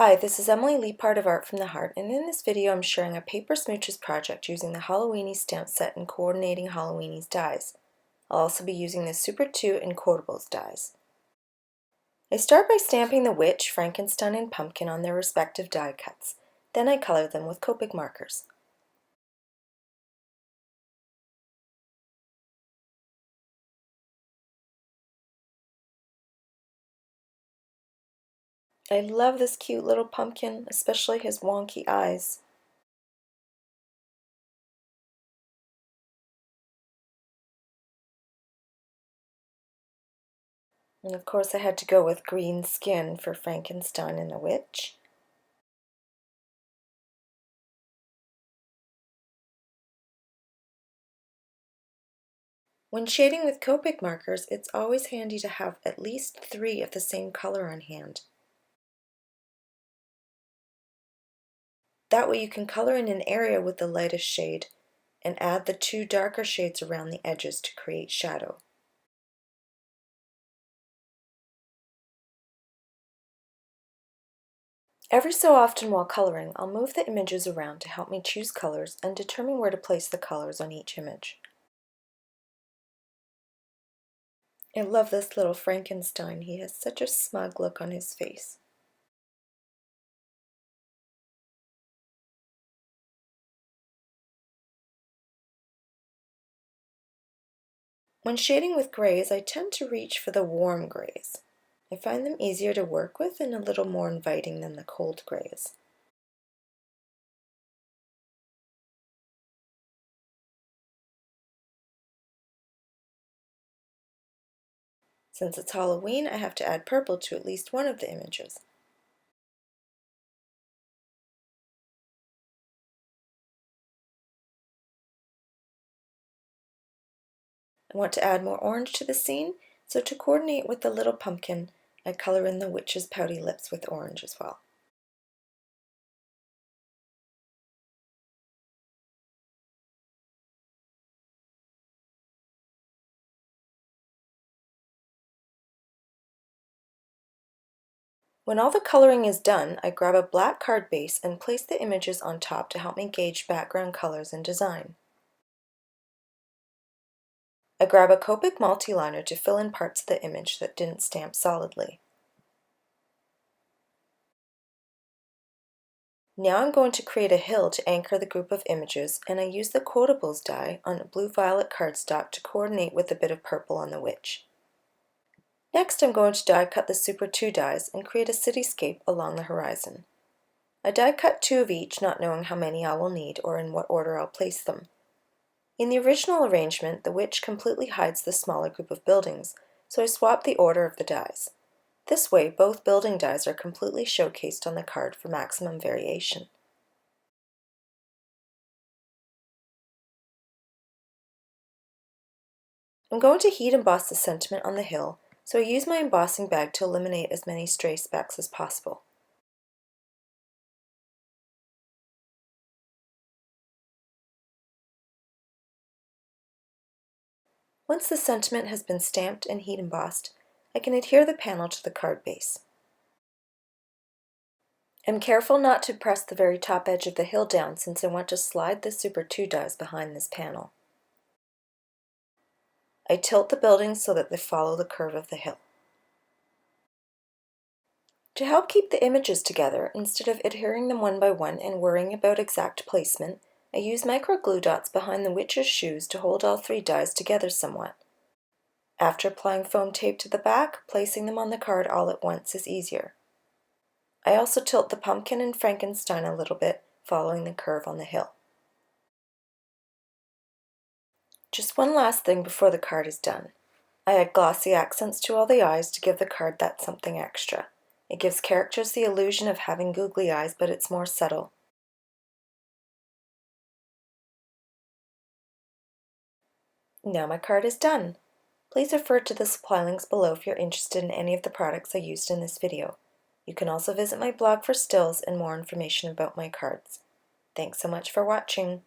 Hi, this is Emily Leiphart of Art from the Heart, and in this video I'm sharing a paper Smooches project using the Halloweenies stamp set and coordinating Halloweenies dies. I'll also be using the Super 2 and Quotables dies. I start by stamping the witch, Frankenstein, and pumpkin on their respective die cuts. Then I color them with Copic markers. I love this cute little pumpkin, especially his wonky eyes. And of course I had to go with green skin for Frankenstein and the witch. When shading with Copic markers, it's always handy to have at least 3 of the same color on hand. That way you can color in an area with the lightest shade and add the 2 darker shades around the edges to create shadow. Every so often while coloring, I'll move the images around to help me choose colors and determine where to place the colors on each image. I love this little Frankenstein. He has such a smug look on his face. When shading with grays, I tend to reach for the warm grays. I find them easier to work with and a little more inviting than the cold grays. Since it's Halloween, I have to add purple to at least one of the images. I want to add more orange to the scene, so to coordinate with the little pumpkin, I color in the witch's pouty lips with orange as well. When all the coloring is done, I grab a black card base and place the images on top to help me gauge background colors and design. I grab a Copic multi-liner to fill in parts of the image that didn't stamp solidly. Now I'm going to create a hill to anchor the group of images, and I use the Quotables die on a blue-violet cardstock to coordinate with a bit of purple on the witch. Next I'm going to die cut the Super 2 dies and create a cityscape along the horizon. I die cut 2 of each, not knowing how many I will need or in what order I'll place them. In the original arrangement, the witch completely hides the smaller group of buildings, so I swapped the order of the dies. This way, both building dies are completely showcased on the card for maximum variation. I'm going to heat emboss the sentiment on the hill, so I use my embossing bag to eliminate as many stray specks as possible. Once the sentiment has been stamped and heat embossed, I can adhere the panel to the card base. I'm careful not to press the very top edge of the hill down since I want to slide the Super 2 dies behind this panel. I tilt the buildings so that they follow the curve of the hill. To help keep the images together, instead of adhering them one by one and worrying about exact placement, I use micro glue dots behind the witch's shoes to hold all 3 dies together somewhat. After applying foam tape to the back, placing them on the card all at once is easier. I also tilt the pumpkin and Frankenstein a little bit, following the curve on the hill. Just one last thing before the card is done. I add glossy accents to all the eyes to give the card that something extra. It gives characters the illusion of having googly eyes, but it's more subtle. Now my card is done. Please refer to the supply links below if you're interested in any of the products I used in this video. You can also visit my blog for stills and more information about my cards. Thanks so much for watching.